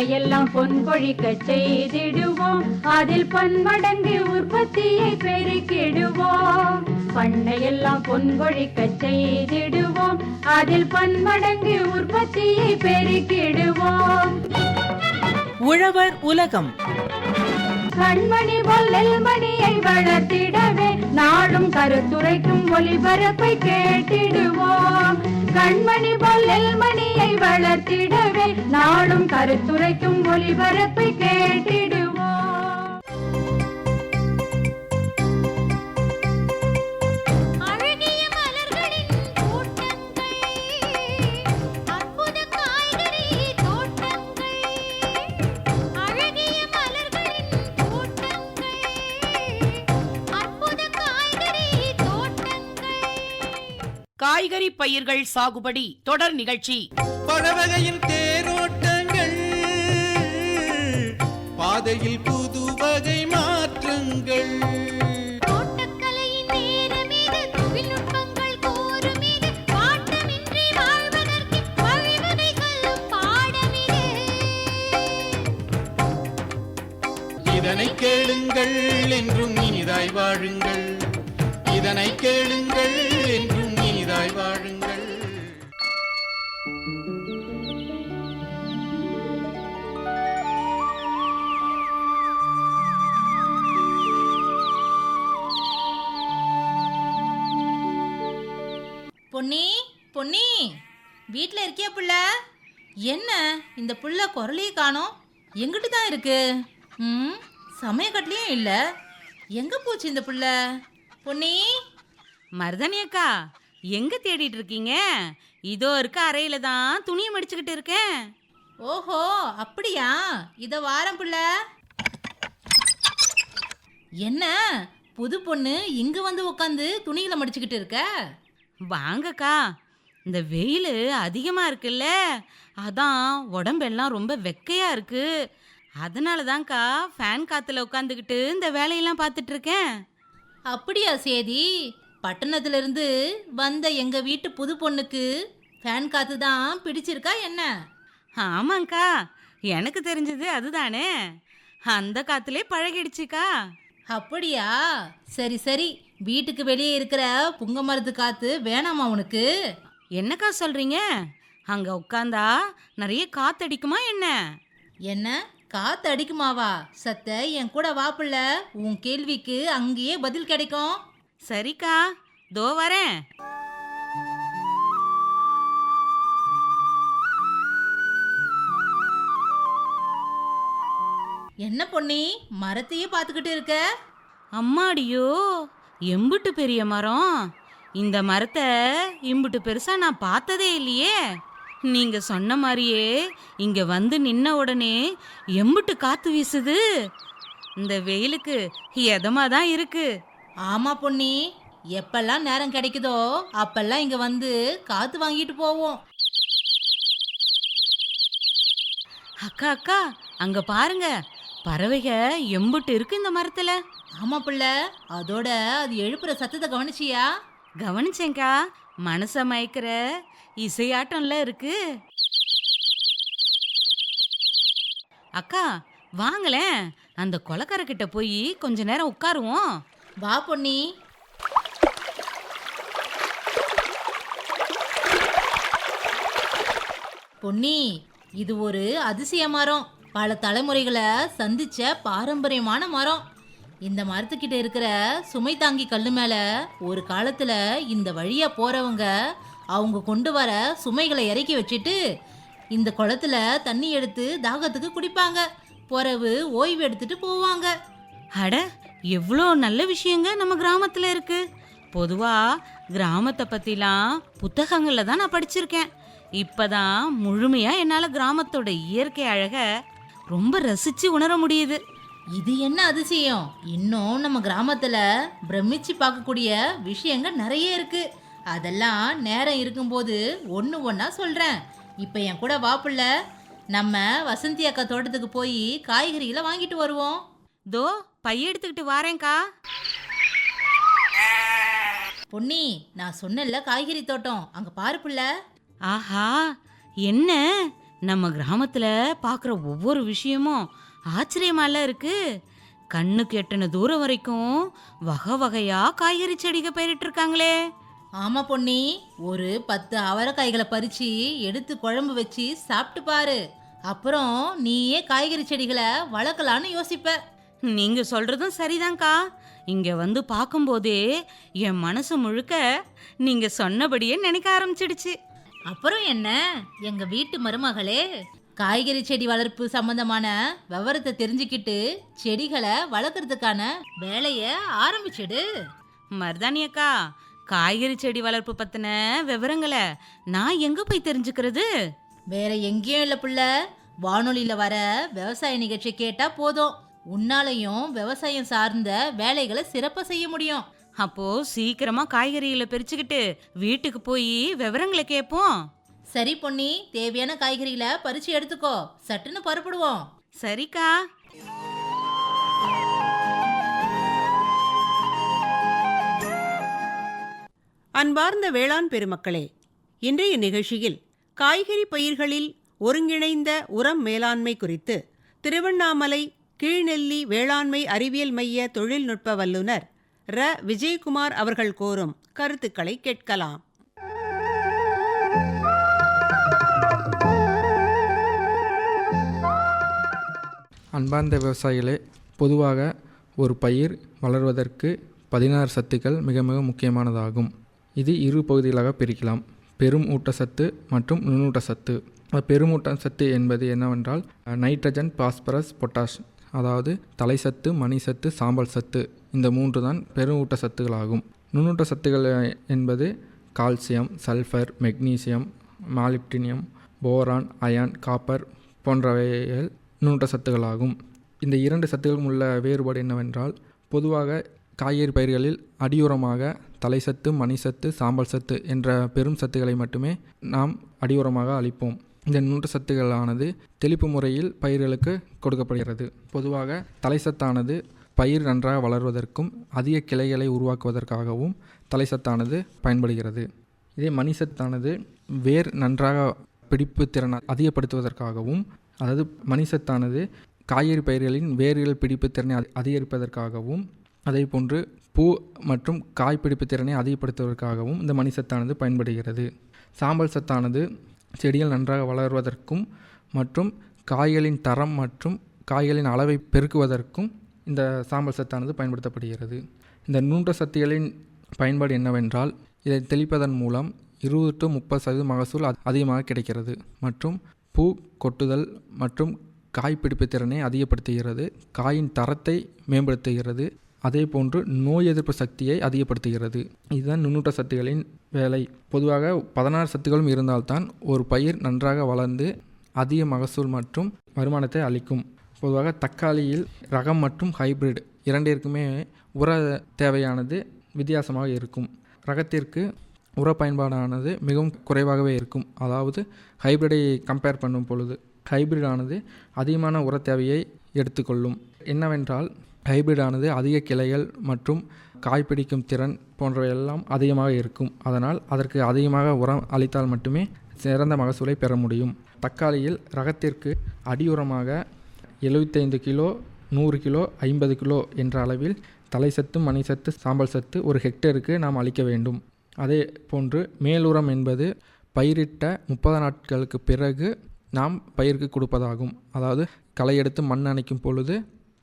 பண்ணையெல்லாம் பொன் கொழிக்க செய்திடுவோம், அதில் பன்மடங்கு உற்பத்தியை பெருக்கிடுவோம். பண்ணையெல்லாம் பொன் கொழிக்க செய்திடுவோம், அதில் பன்மடங்கு உற்பத்தியை பெருக்கிடுவோம். உழவர் உலகம். கண்மணி போல் நெல்மணியை வளர்த்திடவே நாடும் கருத்துரைக்கும் ஒளிபரப்பை கேட்டிடுவோம். கண்மணி போல் நெல்மணியை வளர்த்திடவே நாடும் கருத்துரைக்கும் ஒளிபரப்பை கேட்டிடுவோம். காய்கறி பயிர்கள் சாகுபடி தொடர் நிகழ்ச்சி. பழவகையின் தேரோட்டங்கள், பாதையில் புது வகை மாற்றங்கள், தோட்டக்கலையின் நேரமீது தொழில்நுட்பங்கள் கோருமீது பாட்டமின்றி வாழ்வதற்கு வழிவகைகளும் பாடமிது. இதனை கேளுங்கள் என்றும் இனிதாய் வாழுங்கள், இதனை கேளுங்கள் என்றும் இனிதாய் வாழுங்கள். பொன்னி, பொன்னி, வீட்டில் இருக்கியா புள்ள? என்ன இந்த புள்ள குரலையே காணோம், எங்கிட்டு தான் இருக்கு? சமயக்கட்டிலையும் இல்லை, எங்க போச்சு இந்த புள்ள? பொன்னி. மருதாணி அக்கா, எங்க தேடிட்டு இருக்கீங்க? இதோ இருக்க அறையில தான் துணியை மடிச்சுக்கிட்டு இருக்கேன். ஓஹோ, அப்படியா? இத வாரம் புள்ள. என்ன புது பொண்ணு இங்க வந்து உட்காந்து துணிகளை மடிச்சுக்கிட்டு இருக்க? வாங்கக்கா, இந்த வெயில் அதிகமா இருக்குல்ல, அதான் உடம்பெல்லாம் ரொம்ப வெக்கையா இருக்கு. அதனால தான்க்கா ஃபேன் காத்துல உட்காந்துக்கிட்டு இந்த வேலையெல்லாம் பார்த்துட்டு இருக்கேன். அப்படியா சேதி? பட்டணத்துல இருந்து வந்த எங்க வீட்டு புது பொண்ணுக்கு ஃபேன் காத்து தான் பிடிச்சிருக்கா என்ன? ஆமாங்க்கா, எனக்கு தெரிஞ்சது அதுதானே, அந்த காத்துலே பழகிடுச்சுக்கா. அப்படியா? சரி சரி, வீட்டுக்கு வெளியே இருக்கிற புங்க மரத்து காத்து வேணாமா உனக்கு? என்னக்கா சொல்றீங்க? அங்க உட்காந்தா நிறைய காத்தடிக்குமா என்ன? என்ன காத்து அடிக்குமாவா? சத்த என் கூட வாப்புள்ள, உன் கேள்விக்கு அங்கேயே பதில் கிடைக்கும். சரிக்கா, தோ வரேன். என்ன பொன்னி, மரத்தையே பார்த்துக்கிட்டு இருக்க? அம்மாடியோ, எம்புட்டு பெரிய மரம்! இந்த மரத்தை இம்புட்டு பெருசா நான் பார்த்ததே இல்லையே. நீங்க சொன்ன மாதிரியே இங்க வந்து நின்ன உடனே எம்புட்டு காத்து வீசுது. இந்த வெயிலுக்கு எதமா தான் இருக்கு. ஆமா பொன்னி, எப்பெல்லாம் நேரம் கிடைக்குதோ அப்பெல்லாம் இங்க வந்து காத்து வாங்கிட்டு போவோம். அக்கா அக்கா, அங்க பாருங்க, பறவைக எம்புட்டு இருக்கு இந்த மரத்துல. ஆமா புள்ள, அதோட அது எழுப்புற சத்தத்தை கவனிச்சியா? கவனிச்சேங்க்கா, மனச மயக்கிற இசையாட்டம்ல இருக்கு. அக்கா வாங்களேன், அந்த கொலக்கரை கிட்ட போய் கொஞ்ச நேரம் உட்காருவோம். வா பொன்னி. பொன்னி, இது ஒரு அதிசய மரம். பல தலைமுறைகளை சந்திச்ச பாரம்பரியமான மரம். இந்த மரத்துக்கிட்ட இருக்கிற சுமை தாங்கி கல்லு மேல ஒரு காலத்துல இந்த வழியா போறவங்க அவங்க கொண்டு வர சுமைகளை இறக்கி வச்சுட்டு இந்த குளத்துல தண்ணி எடுத்து தாகத்துக்கு குடிப்பாங்க. பிறகு ஓய்வு எடுத்துட்டு போவாங்க. அட, எவ்வளோ நல்ல விஷயங்க நம்ம கிராமத்துல இருக்கு. பொதுவா கிராமத்தை பத்திலாம் புத்தகங்கள்ல தான் நான் படிச்சிருக்கேன். இப்பதான் முழுமையா என்னால கிராமத்தோட இயற்கை அழக ரொம்ப ரசிச்சு உணர முடியுது. இது என்ன அதிசயம்! இன்னும் நம்ம கிராமத்துல பிரமிச்சு பார்க்கக்கூடிய விஷயங்கள் நிறைய இருக்கு. அதெல்லாம் நேரம் இருக்கும்போது ஒன்று ஒன்றா சொல்றேன். இப்போ என் கூட வாப்புள்ள, நம்ம வசந்தி அக்கா தோட்டத்துக்கு போய் காய்கறிகளை வாங்கிட்டு வருவோம். தோ பைய எடுத்துக்கிட்டு வாரேன்க்கா. பொன்னி, நான் சொன்னேன்ல காய்கறி தோட்டம், அங்க பாரு புள்ள. ஆஹா, என்ன நம்ம கிராமத்துல பார்க்குற ஒவ்வொரு விஷயமும் ஆச்சரியமால இருக்கு. கண்ணுக்கு எட்டின தூரம் வரைக்கும் வகை வகையா காய்கறி செடிகள் பயிரிட்டு இருக்காங்களே. ஆமா பொன்னி, ஒரு 10 அவரைக்காய்களை பறிச்சு எடுத்து குழம்பு வச்சு சாப்பிட்டு பாரு. அப்புறம் நீயே காய்கறி செடிகளை வளர்க்கலான்னு யோசிப்ப. நீங்க சொல்றதும் சரிதான்க்கா. இங்க வந்து பார்க்கும்போதே என் மனசு முழுக்க நீங்க சொன்னபடியே நினைக்க ஆரம்பிச்சிடுச்சு. அப்புறம் என்ன, எங்க வீட்டு மருமகளே, காய்கறி செடி வளர்ப்பு சம்பந்தமான விவரத்தை தெரிஞ்சுக்கிட்டு செடிகளை வளர்க்கறதுக்கான வேலையை ஆரம்பிச்சிடு. மருதாணி அக்கா, காய்கறி செடி வளர்ப்பு பத்தின விவரங்களை நான் எங்க போய் தெரிஞ்சுக்கிறது? வேற எங்கேயும் இல்லை புள்ள, வானொலியில வர விவசாய நிகழ்ச்சி கேட்டா போதும். உன்னாலையும் விவசாயம் சார்ந்த வேலைகளை சிறப்பா செய்ய முடியும். அப்போ சீக்கிரமா காய்கறிகளை பறிச்சுக்கிட்டு வீட்டுக்கு போய் விவரங்களை கேட்போம். சரி பொன்னி, தேவையான காய்கறிகளை பறிச்சு எடுத்துக்கோ, சட்டுன்னு புறப்படுவோம். சரிக்கா. அன்பார்ந்த வேளாண் பெருமக்களே, இன்றைய நிகழ்ச்சியில் காய்கறி பயிர்களில் ஒருங்கிணைந்த உரம் மேலாண்மை குறித்து திருவண்ணாமலை கீழ்நெல்லி வேளாண்மை அறிவியல் மைய தொழில்நுட்ப வல்லுநர் ர. விஜயகுமார் அவர்கள் கூறும் கருத்துக்களை கேட்கலாம். அன்பார்ந்த விவசாயிகளே, பொதுவாக ஒரு பயிர் வளர்வதற்கு 16 சத்துக்கள் மிக மிக முக்கியமானதாகும். இது இரு பகுதிகளாக பிரிக்கலாம்: பெரும் ஊட்டச்சத்து மற்றும் நுண்ணூட்டச்சத்து. பெருமூட்டச்சத்து என்பது என்னவென்றால் நைட்ரஜன், பாஸ்பரஸ், பொட்டாஷ், அதாவது தலைச்சத்து, மணிச்சத்து, சாம்பல் சத்து, இந்த 3 தான் பெரும் ஊட்டச்சத்துகளாகும். நுண்ணூட்டச்சத்துகள் என்பது calcium, sulphur, magnesium, molybdenum, boron, iron, copper போன்றவைகள் நுண்ணூட்டச்சத்துகளாகும். இந்த 2 சத்துக்களும் உள்ள வேறுபாடு என்னவென்றால், பொதுவாக காய்கறி பயிர்களில் அடியுரமாக தலைச்சத்து, மணிச்சத்து, சாம்பல் சத்து என்ற பெரும் சத்துக்களை மட்டுமே நாம் அடியுரமாக அளிப்போம். இந்த நுண்ணூட்டச்சத்துக்களானது தெளிப்பு முறையில் பயிர்களுக்கு கொடுக்கப்படுகிறது. பொதுவாக தலைச்சத்தானது பயிர் நன்றாக வளர்வதற்கும் அதிக கிளைகளை உருவாக்குவதற்காகவும் தலைச்சத்தானது பயன்படுகிறது. இதே மணிச்சத்தானது வேர் நன்றாக பிடிப்பு திறனை அதிகப்படுத்துவதற்காகவும், அதாவது மணிச்சத்தானது காய்கறி பயிர்களின் வேர்கள் பிடிப்பு திறனை அதிகரிப்பதற்காகவும், அதே போன்று பூ மற்றும் காய் பிடிப்பு திறனை அதிகப்படுத்துவதற்காகவும் இந்த மணிச்சத்தானது பயன்படுகிறது. சாம்பல் சத்தானது செடிகள் நன்றாக வளர்வதற்கும் மற்றும் காய்களின் தரம் மற்றும் காய்களின் அளவை பெருக்குவதற்கும் இந்த சாம்பல் சத்தானது பயன்படுத்தப்படுகிறது. இந்த நுண்ணூட்டச்சத்துகளின் பயன்பாடு என்னவென்றால், இதை தெளிப்பதன் மூலம் 20 to 30% மகசூல் அதிகமாக கிடைக்கிறது மற்றும் பூ கொட்டுதல் மற்றும் காய் பிடிப்பு திறனை அதிகப்படுத்துகிறது, காயின் தரத்தை மேம்படுத்துகிறது, அதே போன்று நோய் எதிர்ப்பு சக்தியை அதிகப்படுத்துகிறது. இதுதான் நுண்ணூட்டச்சத்துகளின் வேலை. பொதுவாக 16 சத்துக்களும் இருந்தால்தான் ஒரு பயிர் நன்றாக வளர்ந்து அதிக மகசூல் மற்றும் வருமானத்தை அளிக்கும். பொதுவாக தக்காளியில் ரகம் மற்றும் ஹைபிரிட் இரண்டிற்குமே உர தேவையானது வித்தியாசமாக இருக்கும். ரகத்திற்கு உர பயன்பாடானது மிகவும் குறைவாகவே இருக்கும். அதாவது ஹைபிரிடை கம்பேர் பண்ணும் பொழுது ஹைபிரிடானது அதிகமான உர தேவையை எடுத்துக்கொள்ளும். என்னவென்றால், ஹைபிரிடானது அதிக கிளைகள் மற்றும் காய்பிடிக்கும் திறன் போன்றவையெல்லாம் அதிகமாக இருக்கும். அதனால் அதற்கு அதிகமாக உரம் அளித்தால் மட்டுமே சிறந்த மகசூலை பெற முடியும். தக்காளியில் ரகத்திற்கு அடியுரமாக 75 கிலோ, 100 கிலோ, 50 கிலோ என்ற அளவில் தலைச்சத்து, மணிச்சத்து, சாம்பல் சத்து ஒரு ஹெக்டேருக்கு நாம் அளிக்க வேண்டும். அதே போன்று மேலுரம் என்பது பயிரிட்ட 30 நாட்களுக்கு பிறகு நாம் பயிருக்கு கொடுப்பதாகும். அதாவது களை எடுத்து மண் அணைக்கும் பொழுது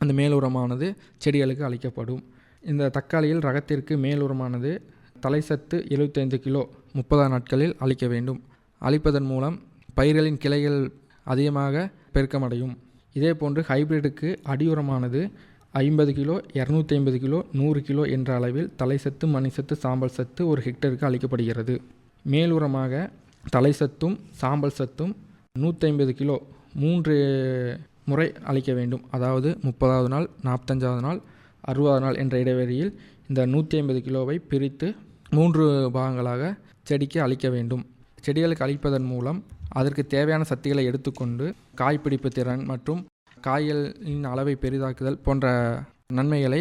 அந்த மேலுரமானது செடிகளுக்கு அளிக்கப்படும். இந்த தக்காளியில் ரகத்திற்கு மேலுரமானது தலைச்சத்து 75 கிலோ 30 நாட்களில் அளிக்க வேண்டும். அளிப்பதன் மூலம் பயிர்களின் கிளைகள் அதிகமாக பெருக்கமடையும். இதே போன்று ஹைபிரிடுக்கு அடியுரமானது 50 கிலோ, 250 கிலோ, 100 கிலோ என்ற அளவில் தலைச்சத்து, மணிச்சத்து, சாம்பல் சத்து ஒரு ஹெக்டருக்கு அளிக்கப்படுகிறது. மேலுரமாக தலைச்சத்தும் சாம்பல் சத்தும் 150 கிலோ 3 முறை அளிக்க வேண்டும். அதாவது 30வது நாள், 45வது நாள், 60வது நாள் என்ற இடைவெளியில் இந்த 150 கிலோவை பிரித்து 3 பாகங்களாக செடிக்கு அளிக்க வேண்டும். செடிகளுக்கு அளிப்பதன் மூலம் அதற்கு தேவையான சக்திகளை எடுத்துக்கொண்டு காய்பிடிப்பு திறன் மற்றும் காய்களின் அளவை பெரிதாக்குதல் போன்ற நன்மைகளை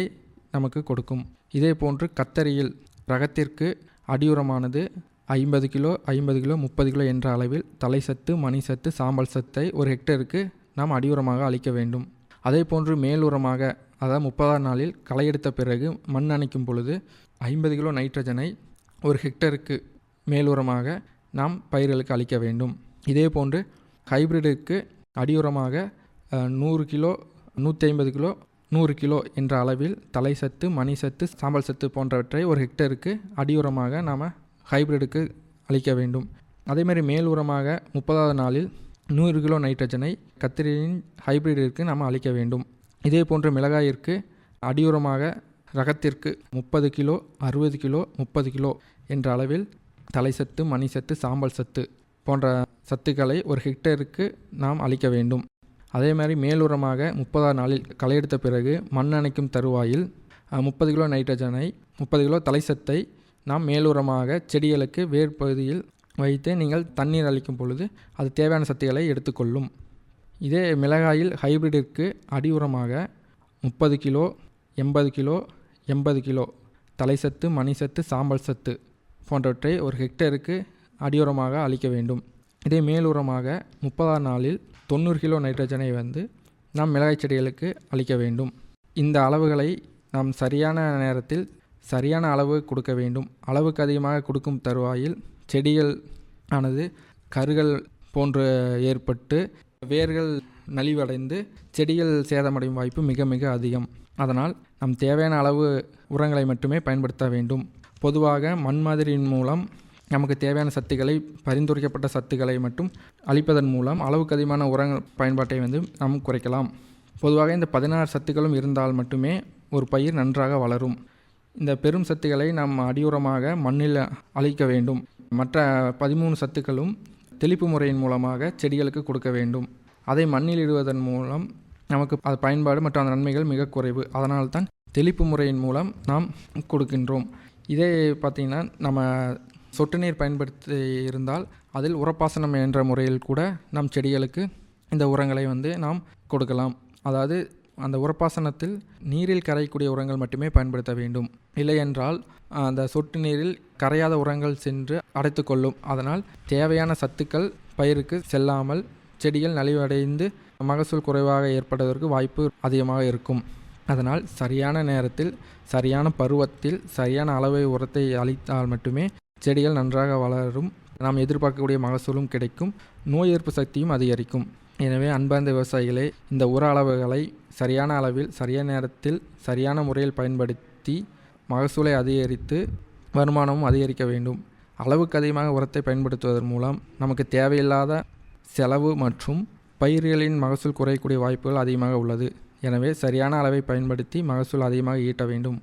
நமக்கு கொடுக்கும். இதே போன்று கத்தரியில் ரகத்திற்கு அடியுரமானது 50 கிலோ 50 கிலோ 30 கிலோ என்ற அளவில் தலை சத்து மணி சத்து சாம்பல் சத்தை ஒரு ஹெக்டருக்கு நாம் அடியுரமாக அளிக்க வேண்டும். அதே போன்று மேலுரமாக அதாவது 30ஆம் நாளில் களை எடுத்த பிறகு மண் அணைக்கும் பொழுது 50 கிலோ நைட்ரஜனை ஒரு ஹெக்டருக்கு மேலுரமாக நாம் பயிர்களுக்கு அளிக்க வேண்டும். இதே போன்று ஹைபிரிடுக்கு அடியுரமாக 100 கிலோ 150 கிலோ 100 கிலோ என்ற அளவில் தலை சத்து மணி சத்து சாம்பல் சத்து போன்றவற்றை ஒரு ஹெக்டருக்கு அடியுரமாக நாம் ஹைபிரிடுக்கு அளிக்க வேண்டும். அதேமாதிரி மேல் உரமாக 30ஆவது நாளில் 100 கிலோ நைட்ரஜனை கத்திரியின் ஹைபிரிடிற்கு நாம் அளிக்க வேண்டும். இதே போன்று மிளகாயிற்கு அடியுரமாக ரகத்திற்கு 30 கிலோ 60 கிலோ 30 கிலோ என்ற அளவில் தலை சத்து மணி சத்து சாம்பல் சத்து போன்ற சத்துக்களை ஒரு ஹெக்டருக்கு நாம் அளிக்க வேண்டும். அதே மாதிரி மேலுரமாக 30ஆம் நாளில் களை எடுத்த பிறகு மண் அணைக்கும் தருவாயில் 30 கிலோ நைட்ரஜனை 30 கிலோ தலைசத்தை நாம் மேலுரமாக செடிகளுக்கு வேர் பகுதியில் வைத்து நீங்கள் தண்ணீர் அளிக்கும் பொழுது அது தேவையான சத்துக்களை எடுத்துக்கொள்ளும். இதே மிளகாயில் ஹைபிரிடிற்கு அடியுரமாக 30 கிலோ 80 கிலோ 80 கிலோ தலைசத்து மணிசத்து சாம்பல் சத்து போன்றவற்றை ஒரு ஹெக்டருக்கு அடியுரமாக அளிக்க வேண்டும். இதே மேலுரமாக 30ஆம் நாளில் 90 கிலோ நைட்ரஜனை நாம் மிளகாய் செடிகளுக்கு அளிக்க வேண்டும். இந்த அளவுகளை நாம் சரியான நேரத்தில் சரியான அளவு கொடுக்க வேண்டும். அளவுக்கு அதிகமாக கொடுக்கும் தருவாயில் செடிகள் ஆனது கருகள் போன்று ஏற்பட்டு வேர்கள் நலிவடைந்து செடிகள் சேதமடையும் வாய்ப்பு மிக மிக அதிகம். அதனால் நம் தேவையான அளவு உரங்களை மட்டுமே பயன்படுத்த வேண்டும். பொதுவாக மண் மாதிரியின் மூலம் நமக்கு தேவையான சத்துக்களை பரிந்துரைக்கப்பட்ட சத்துக்களை மட்டும் அளிப்பதன் மூலம் அளவுக்கு அதிகமான உரங்கள் பயன்பாட்டை நாம் குறைக்கலாம். பொதுவாக இந்த 16 சத்துக்களும் இருந்தால் மட்டுமே ஒரு பயிர் நன்றாக வளரும். இந்த பெரும் சத்துக்களை நாம் அடியுரமாக மண்ணில் அளிக்க வேண்டும். மற்ற 13 சத்துக்களும் தெளிப்பு முறையின் மூலமாக செடிகளுக்கு கொடுக்க வேண்டும். அதை மண்ணில் இடுவதன் மூலம் நமக்கு அது பயன்பாடு மற்றும் அந்த நன்மைகள் மிக குறைவு. அதனால்தான் தெளிப்பு முறையின் மூலம் நாம் கொடுக்கின்றோம். இதே பார்த்திங்கன்னா நம்ம சொட்டு நீர் பயன்படுத்தி இருந்தால் அதில் உரப்பாசனம் என்ற முறையில் கூட நம் செடிகளுக்கு இந்த உரங்களை நாம் கொடுக்கலாம். அதாவது அந்த உரப்பாசனத்தில் நீரில் கரையக்கூடிய உரங்கள் மட்டுமே பயன்படுத்த வேண்டும். இல்லையென்றால் அந்த சொட்டு நீரில் கரையாத உரங்கள் சென்று அடைத்துக்கொள்ளும். அதனால் தேவையான சத்துக்கள் பயிருக்கு செல்லாமல் செடிகள் நலிவடைந்து மகசூல் குறைவாக ஏற்படுவதற்கு வாய்ப்பு அதிகமாக இருக்கும். அதனால் சரியான நேரத்தில் சரியான பருவத்தில் சரியான அளவை உரத்தை அளித்தால் மட்டுமே செடிகள் நன்றாக வளரும். நாம் எதிர்பார்க்கக்கூடிய மகசூலும் கிடைக்கும், நோய் எதிர்ப்பு சக்தியும் அதிகரிக்கும். எனவே அன்பார்ந்த விவசாயிகளே, இந்த உர அளவுகளை சரியான அளவில் சரியான நேரத்தில் சரியான முறையில் பயன்படுத்தி மகசூலை அதிகரித்து வருமானமும் அதிகரிக்க வேண்டும். அளவுக்கு அதிகமாக உரத்தை பயன்படுத்துவதன் மூலம் நமக்கு தேவையில்லாத செலவு மற்றும் பயிர்களின் மகசூல் குறையக்கூடிய வாய்ப்புகள் அதிகமாக உள்ளது. எனவே சரியான அளவை பயன்படுத்தி மகசூல் அதிகமாக ஈட்ட வேண்டும்.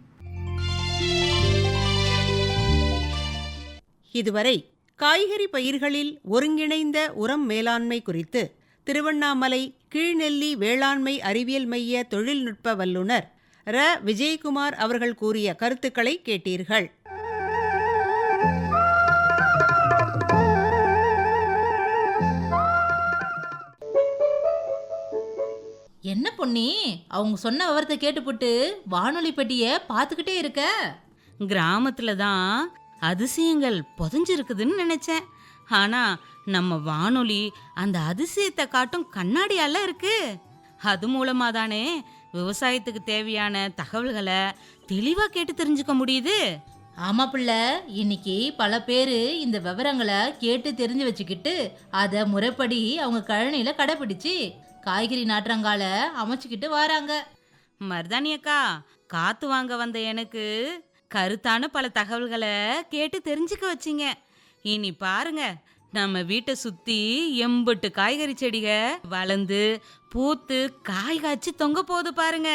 இதுவரை காய்கறி பயிர்களில் ஒருங்கிணைந்த உரம் மேலாண்மை குறித்து திருவண்ணாமலை கீழ்நெல்லி வேளாண்மை அறிவியல் மைய தொழில்நுட்ப வல்லுநர் விஜயகுமார் அவர்கள் கூறிய கருத்துக்களை கேட்டீர்கள். என்ன பொன்னி, அவங்க சொன்ன விவரத்தை கேட்டுப்புட்டு வானொலி பெட்டியை பார்த்துக்கிட்டே இருக்க? கிராமத்துல தான் அதிசயங்கள் புதைஞ்சிருக்குதுன்னு நினைச்சேன். ஆனா நம்ம வானொலி அந்த அதிசயத்தை காட்டும் கண்ணாடியால இருக்கு. அது மூலமா தானே விவசாயத்துக்கு தேவையான தகவல்களை தெளிவா கேட்டு தெரிஞ்சுக்க முடியுது. ஆமா பிள்ளை, இன்னைக்கு பல பேரு இந்த விவரங்களை கேட்டு தெரிஞ்சு வச்சுக்கிட்டு அதை முறைப்படி அவங்க கழனியில கடைபிடிச்சு காய்கறி நாற்றங்கால அமைச்சுக்கிட்டு வராங்க. மருதாணி அக்கா, காத்து வாங்க வந்த எனக்கு கருத்தான பல தகவல்களை கேட்டு தெரிஞ்சுக்க வச்சிங்க. இனி பாருங்க, நம்ம வீட்டை சுத்தி எம்பட்டு காய்கறி செடிக வளர்ந்து பூத்து காய் காய்ச்சி தொங்க போகுது பாருங்க.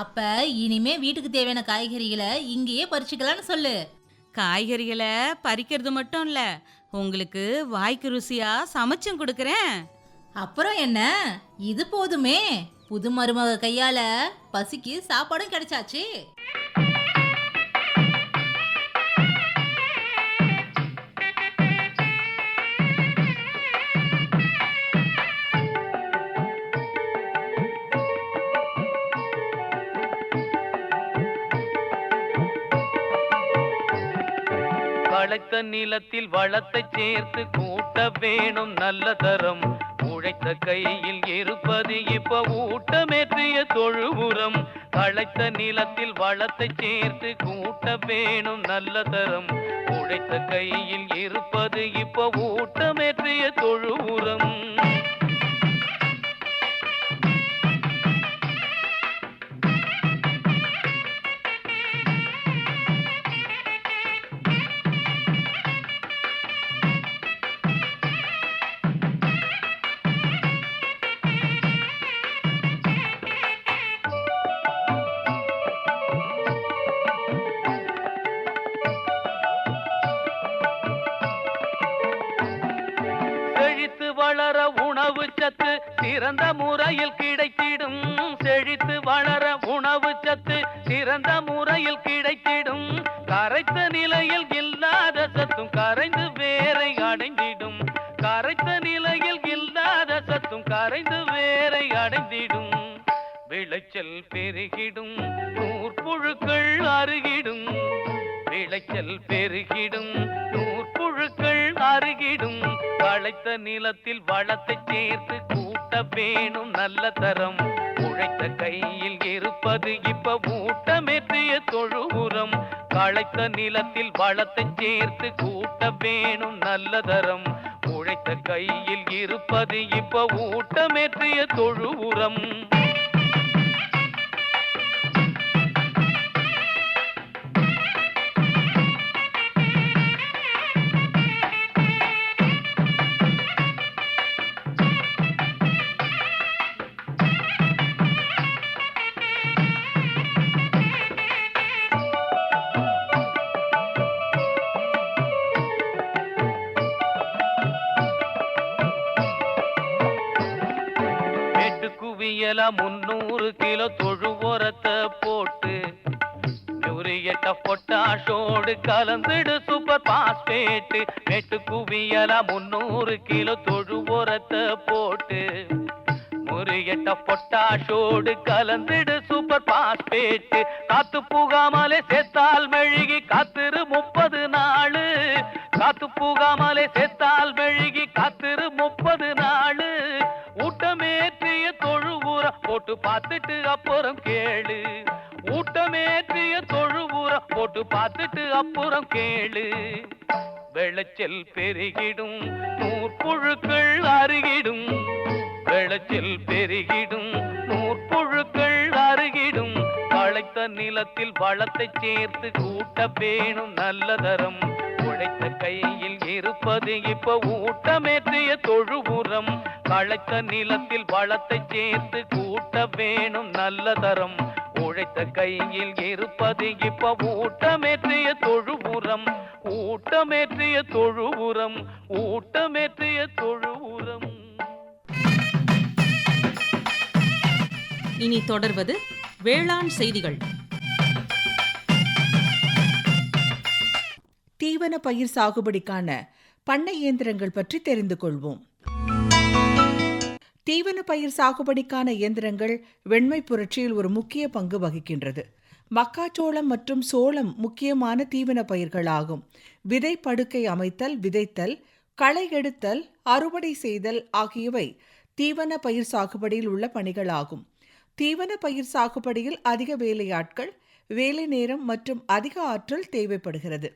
அப்ப இனிமே வீட்டுக்கு தேவையான காய்கறிகளை இங்கேயே பறிச்சுக்கலான்னு சொல்லு. காய்கறிகளை பறிக்கிறது மட்டும் இல்ல, உங்களுக்கு வாய்க்கு ருசியா சமைச்சும் கொடுக்கறேன். அப்புறம் என்ன, இது போதுமே. புது மருமக கையால பசிக்கு சாப்பாடும் கிடைச்சாச்சு. களை களைத்த நிலத்தில் வளத்தை சேர்த்து கூட்ட வேணும் நல்ல தரம். உழைத்த கையில் இருப்பது இப்ப ஊட்டமேற்றிய தொழு உரம். களைத்த நிலத்தில் வளத்தை சேர்த்து கூட்ட வேணும் நல்ல தரம். உழைத்த கையில் இருப்பது இப்ப ஊட்டமேற்றிய தொழு உரம். வளர உணவு சத்து சிறந்த முறையில் கிடைத்திடும். செழித்து வளர உணவு சத்து சிறந்த முறையில் கிடைத்திடும். கரைத்த நிலையில் இல்லாத சத்தும் கரைந்து வேரை அடைந்திடும். கரைத்த நிலையில் இல்லாத சத்தும் கரைந்து வேரை அடைந்திடும். விளைச்சல் பெருகிடும், நூற்புழுக்கள் அருகிடும். விளைச்சல் பெருகிடும், நூற்புழுக்கள் அருகிடும். களைத்த நிலத்தில் வளத்தை சேர்த்து கூட்ட வேணும் நல்ல தரம். உழைத்த கையில் இருப்பது இப்ப ஊட்டமேற்றிய தொழு உரம். களைத்த நிலத்தில் வளத்தை சேர்த்து கூட்ட வேணும் நல்ல தரம். உழைத்த கையில் இருப்பது இப்ப ஊட்டமேற்றிய தொழு உரம். குவியல 300 கிலோ தொழு உரத்தை போட்டு யூரியட்ட பொட்டாஷோடு கலந்துடு சூப்பர் பாஸ்பேட். மேட்டு குவியல 300 கிலோ தொழு உரத்தை போட்டு யூரியட்ட பொட்டாஷோடு கலந்துடு சூப்பர் பாஸ்பேட். காத்து புகாமலே சேர்த்தால் மெழுகி காத்திரு 30 நாள். காத்து புகாமலே சேர்த்தால் மெழுகி காத்திரு 30 நாள். ஊட்டமேற்றிய தொழு உரம் போட்டு பார்த்துட்டு அப்புறம் கேளு. ஊட்டமேற்றிய தொழு உரம் போட்டு பார்த்துட்டு அப்புறம் கேளு. விளைச்சல் பெருகிடும், நூற்புழுக்கள் அருகிடும். விளைச்சல் பெருகிடும், நூற்புழுக்கள் அருகிடும். களைத்த நிலத்தில் வளத்தை சேர்த்து கூட்ட வேணும் நல்ல தரம். உழைத்த கையில் இருப்பது இப்ப ஊட்டமேற்றிய தொழு உரம். களைத்த நிலத்தில் வளத்தை சேர்த்து கூட்ட வேணும் நல்ல தரம். உழைத்த கையில் இருப்பது இப்ப ஊட்டமேற்றிய தொழு உரம். ஊட்டமேற்றிய தொழு உரம். ஊட்டமேற்றிய தொழு உரம். இனி தொடர்வது வேளாண் செய்திகள். தீவன பயிர் சாகுபடிக்கான பண்ணை இயந்திரங்கள் பற்றி தெரிந்து கொள்வோம். தீவன பயிர் சாகுபடிக்கான இயந்திரங்கள் வெண்மை புரட்சியில் ஒரு முக்கிய பங்கு வகிக்கின்றது. மக்காச்சோளம் மற்றும் சோளம் முக்கியமான தீவன பயிர்களாகும். விதை படுக்கை அமைத்தல், விதைத்தல், களை எடுத்தல், அறுவடை செய்தல் ஆகியவை தீவன பயிர் சாகுபடியில் உள்ள பணிகளாகும். தீவன பயிர் சாகுபடியில் அதிக வேலையாட்கள், வேலை நேரம் மற்றும் அதிக ஆற்றல் தேவைப்படுகிறது.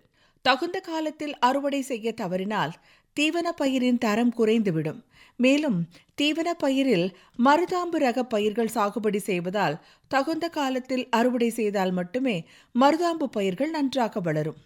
தகுந்த காலத்தில் அறுவடை செய்ய தவறினால் தீவன பயிரின் தரம் குறைந்துவிடும். மேலும் தீவன பயிரில் மருதாம்பு ரக பயிர்கள் சாகுபடி செய்வதால் தகுந்த காலத்தில் அறுவடை செய்தால் மட்டுமே மருதாம்பு பயிர்கள் நன்றாக வளரும்.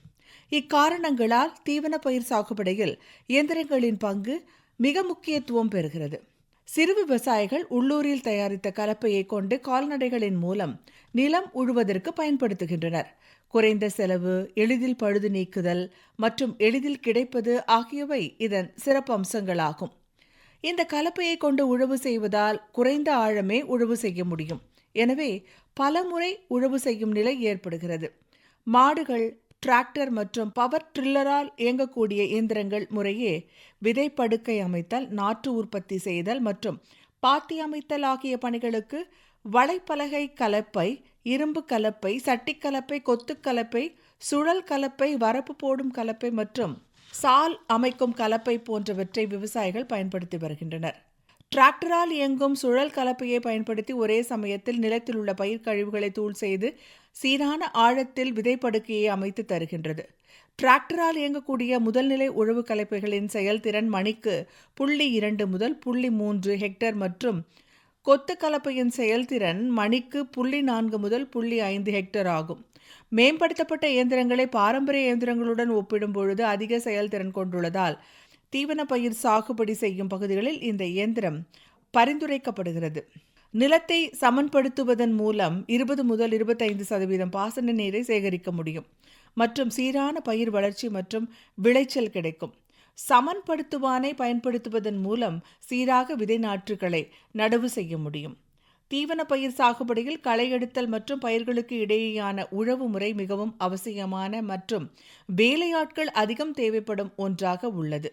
இக்காரணங்களால் தீவன பயிர் சாகுபடியில் இயந்திரங்களின் பங்கு மிக முக்கியத்துவம் பெறுகிறது. சிறு விவசாயிகள் உள்ளூரில் தயாரித்த கலப்பையை கொண்டு கால்நடைகளின் மூலம் நிலம் உழுவதற்கு பயன்படுத்துகின்றனர். குறைந்த செலவு, எளிதில் பழுது நீக்குதல் மற்றும் எளிதில் கிடைப்பது ஆகியவை இதன் சிறப்பு அம்சங்களாகும். இந்த கலப்பையை கொண்டு உழவு செய்வதால் குறைந்த ஆழமே உழவு செய்ய முடியும். எனவே பல முறை உழவு செய்யும் நிலை ஏற்படுகிறது. மாடுகள், டிராக்டர் மற்றும் பவர் ட்ரில்லரால் இயங்கக்கூடிய இயந்திரங்கள் முறையே விதை படுக்கை அமைத்தல், நாற்று உற்பத்தி செய்தல் மற்றும் பாத்தி அமைத்தல் ஆகிய பணிகளுக்கு வலைப்பலகை கலப்பை, இரும்பு கலப்பை, சட்டி கலப்பை, கொத்து கலப்பை, சுழல் கலப்பை, வரப்பு போடும் கலப்பை மற்றும் சால் அமைக்கும் கலப்பை போன்றவற்றை விவசாயிகள் பயன்படுத்தி வருகின்றனர். டிராக்டரால் இயங்கும் சுழல் கலப்பையை பயன்படுத்தி ஒரே சமயத்தில் நிலத்தில் உள்ள பயிர் கழிவுகளை தூள் செய்து சீரான ஆழத்தில் விதைப்படுக்கையை அமைத்து தருகின்றது. டிராக்டரால் இயங்கக்கூடிய முதல்நிலை உழவு கலப்பைகளின் செயல்திறன் மணிக்கு 0.2 முதல் 0.3 ஹெக்டேர் மற்றும் கொத்து கலப்பையின் செயல்திறன் மணிக்கு 0.4 முதல் 0.5 ஹெக்டேர் ஆகும். மேம்படுத்தப்பட்ட இயந்திரங்களை பாரம்பரிய இயந்திரங்களுடன் ஒப்பிடும் பொழுது அதிக செயல்திறன் கொண்டுள்ளதால் தீவன பயிர் சாகுபடி செய்யும் பகுதிகளில் இந்த இயந்திரம் பரிந்துரைக்கப்படுகிறது. நிலத்தை சமன்படுத்துவதன் மூலம் 20 முதல் 25% பாசன நீரை சேகரிக்க முடியும் மற்றும் சீரான பயிர் வளர்ச்சி மற்றும் விளைச்சல் கிடைக்கும். சமன்படுத்துவானை பயன்படுத்துவதன் மூலம் சீராக விதை நாற்றுகளை நடவு செய்ய முடியும். தீவன பயிர் சாகுபடியில் களை எடுத்தல் மற்றும் பயிர்களுக்கு இடையேயான உழவு முறை மிகவும் அவசியமான மற்றும் வேலையாட்கள் அதிகம் தேவைப்படும் ஒன்றாக உள்ளது.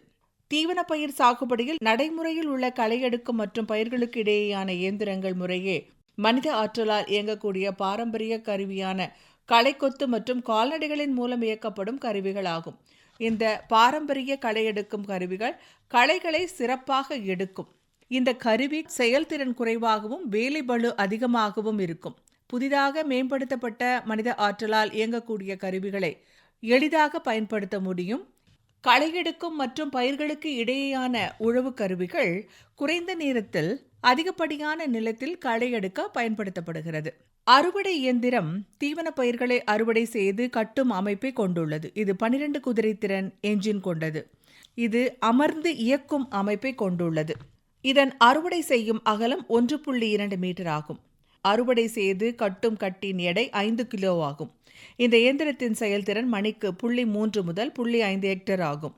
தீவன பயிர் சாகுபடியில் நடைமுறையில் உள்ள களை எடுக்கும் மற்றும் பயிர்களுக்கு இடையேயான இயந்திரங்கள் முறையே மனித ஆற்றலால் இயங்கக்கூடிய பாரம்பரிய கருவியான களைக்கொத்து மற்றும் கால்நடைகளின் மூலம் இயக்கப்படும் கருவிகள் ஆகும். இந்த பாரம்பரிய களை எடுக்கும் கருவிகள் களைகளை சிறப்பாக எடுக்கும். இந்த கருவி செயல்திறன் குறைவாகவும் வேலை பளு அதிகமாகவும் இருக்கும். புதிதாக மேம்படுத்தப்பட்ட மனித ஆற்றலால் இயங்கக்கூடிய கருவிகளை எளிதாக பயன்படுத்த முடியும். களை எடுக்கும் மற்றும் பயிர்களுக்கு இடையேயான உழவு கருவிகள் குறைந்த நேரத்தில் அதிகப்படியான நிலத்தில் களை எடுக்க பயன்படுத்தப்படுகிறது. அறுவடை இயந்திரம் தீவன பயிர்களை அறுவடை செய்து கட்டும் அமைப்பை கொண்டுள்ளது. இது 12 குதிரை திறன் என்ஜின் கொண்டது. இது அமர்ந்து இயக்கும் அமைப்பை கொண்டுள்ளது. இதன் அறுவடை செய்யும் அகலம் 1.2 மீட்டர் ஆகும். அறுவடை செய்து கட்டும் கட்டின் எடை 5 கிலோ ஆகும். இந்த இயந்திரத்தின் செயல்திறன் மணிக்கு 0.3 முதல் 0.5 ஹெக்டேர் ஆகும்.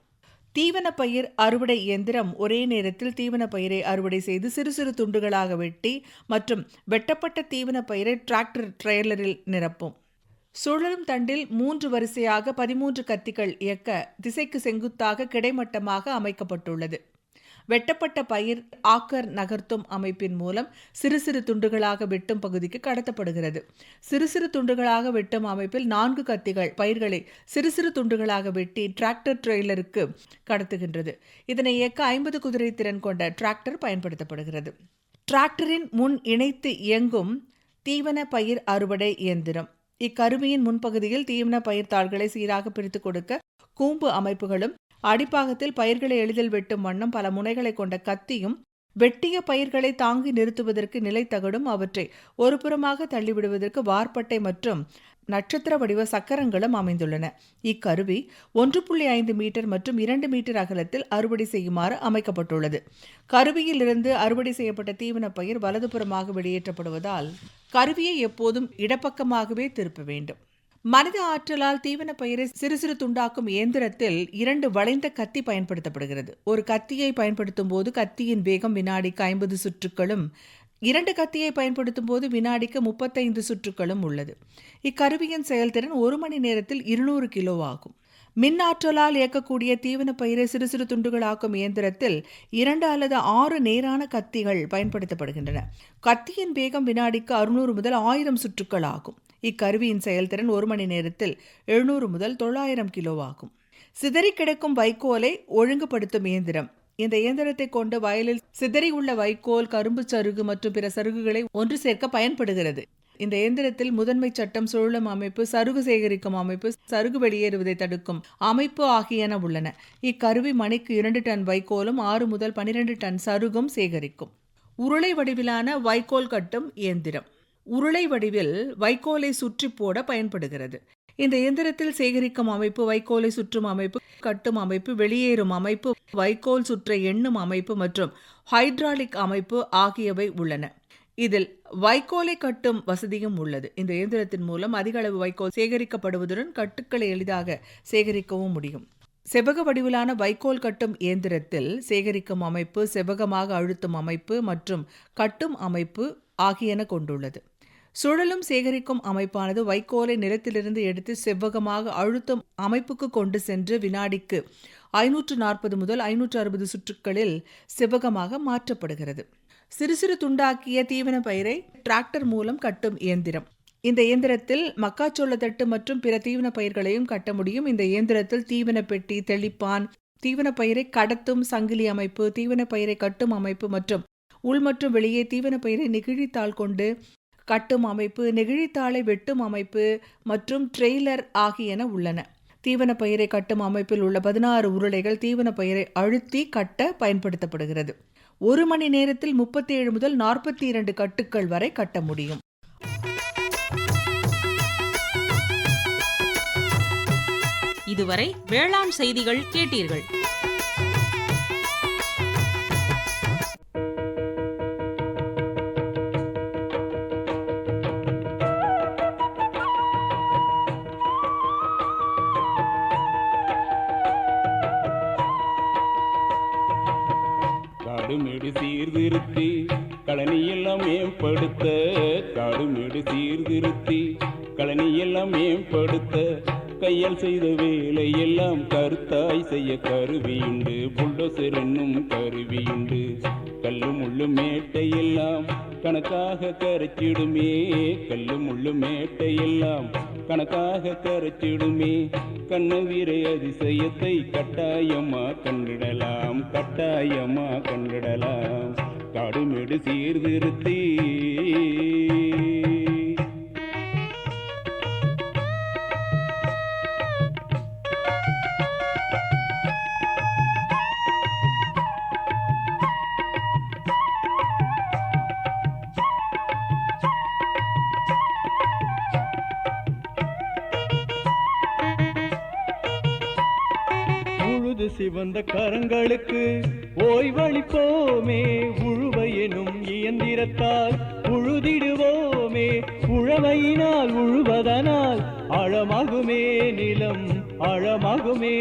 தீவன பயிர் அறுவடை இயந்திரம் ஒரே நேரத்தில் தீவன பயிரை அறுவடை செய்து சிறு சிறு துண்டுகளாக வெட்டி மற்றும் வெட்டப்பட்ட தீவன பயிரை டிராக்டர் ட்ரெய்லரில் நிரப்பும். சுழலும் தண்டில் 3 வரிசையாக 13 கத்திகள் இயக்க திசைக்கு செங்குத்தாக கிடைமட்டமாக அமைக்கப்பட்டுள்ளது. வெட்டப்பட்ட பயிர் ஆக்கர் நகர்த்தும் அமைப்பின் மூலம் சிறு சிறு துண்டுகளாக வெட்டும் பகுதிக்கு கடத்தப்படுகிறது. சிறு சிறு துண்டுகளாக வெட்டும் அமைப்பில் 4 கத்திகள் பயிர்களை சிறு சிறு துண்டுகளாக வெட்டி டிராக்டர் ட்ரெய்லருக்கு கடத்துகின்றது. இதனை இயக்க 50 குதிரை திறன் கொண்ட டிராக்டர் பயன்படுத்தப்படுகிறது. டிராக்டரின் முன் இணைத்து இயங்கும் தீவன பயிர் அறுவடை இயந்திரம். இக்கருவியின் முன்பகுதியில் தீவன பயிர் தாள்களை சீராக பிரித்து கொடுக்க கூம்பு அமைப்புகளும், அடிப்பாகத்தில் பயிர்களை எளிதில் வெட்டும் வண்ணம் பல முனைகளை கொண்ட கத்தியும், வெட்டிய பயிர்களை தாங்கி நிறுத்துவதற்கு நிலைத்தகடும், அவற்றை ஒரு புறமாக தள்ளிவிடுவதற்கு வார்பட்டை மற்றும் நட்சத்திர வடிவ சக்கரங்களும் அமைந்துள்ளன. இக்கருவி 1.5 மீட்டர் மற்றும் 2 மீட்டர் அகலத்தில் அறுவடை செய்யுமாறு அமைக்கப்பட்டுள்ளது. கருவியில் இருந்து அறுவடை செய்யப்பட்ட தீவன பயிர் வலதுபுறமாக வெளியேற்றப்படுவதால் கருவியை எப்போதும் இடப்பக்கமாகவே திருப்ப வேண்டும். மனித ஆற்றலால் தீவன பயிரை சிறு சிறு துண்டாக்கும் இயந்திரத்தில் 2 வளைந்த கத்தி பயன்படுத்தப்படுகிறது. ஒரு கத்தியை பயன்படுத்தும் போது கத்தியின் வேகம் வினாடிக்கு 50 சுற்றுக்களும், 2 கத்தியை பயன்படுத்தும் போது வினாடிக்கு 35 சுற்றுக்களும் உள்ளது. இக்கருவியின் செயல்திறன் 1 மணி நேரத்தில் 200 கிலோ ஆகும். மின் ஆற்றலால் இயக்கக்கூடிய தீவன பயிரை சிறு சிறு துண்டுகளாக்கும் இயந்திரத்தில் 2 அல்லது 6 நேரான கத்திகள் பயன்படுத்தப்படுகின்றன. கத்தியின் வேகம் வினாடிக்கு 600 முதல் 1000 சுற்றுக்கள் ஆகும். இக்கருவியின் செயல்திறன் 1 மணி நேரத்தில் 700 முதல் 900 கிலோ ஆகும். சிதறி கிடக்கும் வைக்கோலை ஒழுங்குபடுத்தும் இயந்திரம். இந்த இயந்திரத்தை கொண்டு வயலில் சிதறி உள்ள வைக்கோல், கரும்பு சருகு மற்றும் பிற சருகுகளை ஒன்று சேர்க்க பயன்படுகிறது. இந்த இயந்திரத்தில் முதன்மை சட்டம், சுழலும் அமைப்பு, சருகு சேகரிக்கும் அமைப்பு, சருகு வெளியேறுவதை தடுக்கும் அமைப்பு ஆகியன உள்ளன. இக்கருவி மணிக்கு 2 டன் வைக்கோலும் 6 முதல் 12 டன் சருகும் சேகரிக்கும். உருளை வடிவிலான வைக்கோல் கட்டும் இயந்திரம். உருளை வடிவில் வைக்கோலை சுற்றி போட பயன்படுகிறது. இந்த இயந்திரத்தில் சேகரிக்கும் அமைப்பு, வைக்கோலை சுற்றும் அமைப்பு, கட்டும் அமைப்பு, வெளியேறும் அமைப்பு, வைக்கோல் சுற்ற எண்ணும் அமைப்பு மற்றும் ஹைட்ராலிக் அமைப்பு ஆகியவை உள்ளன. இதில் வைக்கோலை கட்டும் வசதியும் உள்ளது. இந்த இயந்திரத்தின் மூலம் அதிக அளவு வைக்கோல் சேகரிக்கப்படுவதுடன் கட்டுக்களை எளிதாக சேகரிக்கவும் முடியும். செவ்வக வடிவிலான வைக்கோல் கட்டும் இயந்திரத்தில் சேகரிக்கும் அமைப்பு, செவ்வகமாக அழுத்தும் அமைப்பு மற்றும் கட்டும் அமைப்பு ஆகியன கொண்டுள்ளது. சுழலும் சேகரிக்கும் அமைப்பானது வைக்கோலை நிலத்திலிருந்து எடுத்து செவ்வகமாக அழுத்தும் அமைப்புக்கு கொண்டு சென்று வினாடிக்கு 540 முதல் 560 சுற்றுக்களில் செவ்வகமாக மாற்றப்படுகிறது. சிறு சிறு துண்டாக்கிய தீவன பயிரை டிராக்டர் மூலம் கட்டும் இயந்திரம். இந்த இயந்திரத்தில் மக்காச்சோள தட்டு மற்றும் பிற தீவன பயிர்களையும் கட்ட முடியும். இந்த இயந்திரத்தில் தீவன பெட்டி, தெளிப்பான், தீவன பயிரை கடத்தும் சங்கிலி அமைப்பு, தீவன பயிரை கட்டும் அமைப்பு மற்றும் உள் மற்றும் வெளியே தீவன பயிரை நெகிழித்தாள் கொண்டு கட்டும் அமைப்பு, நெகிழித்தாளை வெட்டும் அமைப்பு மற்றும் ட்ரெய்லர் ஆகியன உள்ளன. தீவன பயிரை கட்டும் அமைப்பில் உள்ள 16 உருளைகள் தீவன பயிரை அழுத்தி கட்ட பயன்படுத்தப்படுகிறது. 1 மணி நேரத்தில் 37 முதல் 42 கட்டுக்கள் வரை கட்ட முடியும். இதுவரை வேளாண் செய்திகள் கேட்டீர்கள். காடுமேடு சீர்திருத்தி கழனியெல்லாம் மேம்படுத்த, காடுமேடு சீர்திருத்தி கழனியெல்லாம் மேம்படுத்த, கையால் செய்த வேலையெல்லாம் கருத்தாய் செய்ய கருவியுண்டு, புல்டோசர் என்னும் கருவியுண்டு. கல்லும் முள்ளும் மேட்டையெல்லாம் கணக்காக கரைச்சிடுமே, கல்லும் முள்ளும் மேட்டையெல்லாம் கணக்காக கரைச்சிடுமே. கண்ணவீரை அதிசயத்தை கட்டாயமா கண்டிடலாம், கட்டாயமா கண்டிடலாம். காடுமேடு சீர்திருத்தி சிவந்த கரங்களுக்கு ஓய்வளிப்போமே, உழுவை எனும் இயந்திரத்தால் உழுதிடுவோமே. உழவையினால் உழுவதனால் ஆழமாகுமே நிலம், ஆழமாகுமே.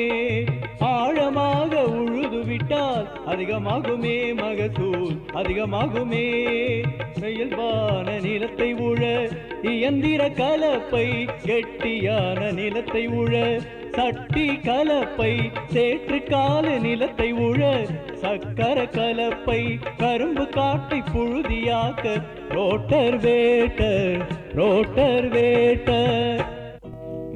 ஆழமாக உழுதுவிட்டால் அதிகமாகுமே மகசூல், அதிகமாகுமே. செயல்பான நிலத்தை உழ இயந்திர கலப்பை, கெட்டியான நிலத்தை உழ சட்டி கலப்பை, சேற்று கால நிலத்தை உழ சக்கர கலப்பை, கரும்பு காட்டை புழுதியாக்க ரோட்டர் வேட்டர், ரோட்டர் வேட்டர்.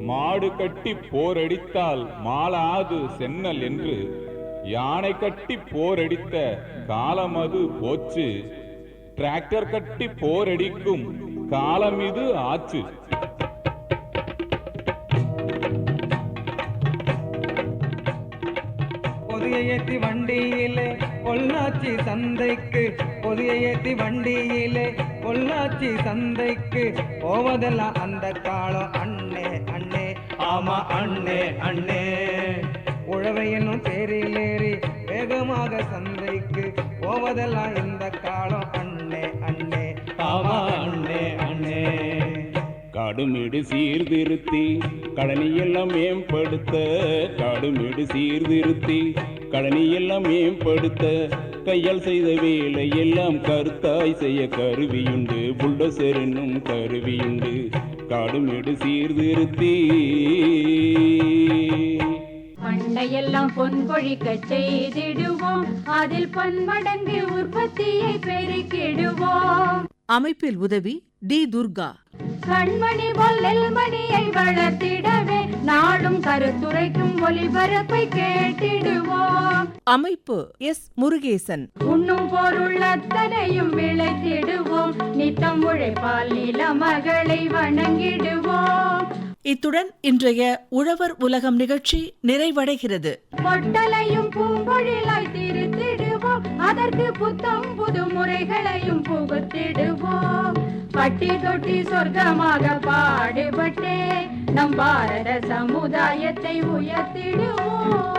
மாடு கட்டி போரடித்தால் மாளாது சென்னல் என்று யானை கட்டி போரடித்த காலம் அது போச்சு. டிராக்டர் கட்டி போரடிக்கும் காலம் இது ஆச்சு. ஏத்தி வண்டியிலே பொள்ளாச்சி சந்தைக்கு, பொதிய ஏத்தி வண்டியிலே பொள்ளாச்சி சந்தைக்கு போவதெல்லாம் அந்த காலம் அண்ணே அண்ணே, ஆமா அண்ணே அண்ணே. உழவையனும் தேரிலேறி வேகமாக சந்தைக்கு போவதெல்லாம் இந்த காலம் அண்ணே அண்ணே, ஆமா அண்ணே அண்ணே. காடுமேடு சீர்திருத்தி கழனியெல்லாம் மேம்படுத்த, காடுமேடு சீர்திருத்தி கழனியெல்லாம் மேம்படுத்த, கையால் செய்த வேலை எல்லாம் கருத்தாய் செய்ய கருவியுண்டு, புல்டோசர் என்னும் கருவியுண்டு. காடுமேடு சீர்திருத்தி மண்ணையெல்லாம் பொன் பொழிக்க செய்திடுவோம், அதில் பன்மடங்கு உற்பத்தியை பெருக்கிடுவோம். அமைப்பில் உதவி டி. துர்கா. கண்மணி போல் நெல்மணியை வளர்த்திடவே நாடும் கருத்துரைக்கும் ஒலிபரப்பை கேட்டிடுவோம். அமைப்பு எஸ். முருகேசன். உண்ணும் பொருள் அத்தனையும் விளைத்திடுவோம், நித்தம் உழைப்பால் நில மகளை வணங்கிடுவோம். இத்துடன் இன்றைய உழவர் உலகம் நிகழ்ச்சி நிறைவடைகிறது. பொட்டலையும் பூம்பொழிலாய் திருத்திடுவோம், அதற்கு புத்தம் புது முறைகளையும் புகுத்திடுவோம். பட்டி தொட்டி சொர்க்கமாக பாடுபட்டே நம் பாரத சமுதாயத்தை உயர்த்திடுவோம்.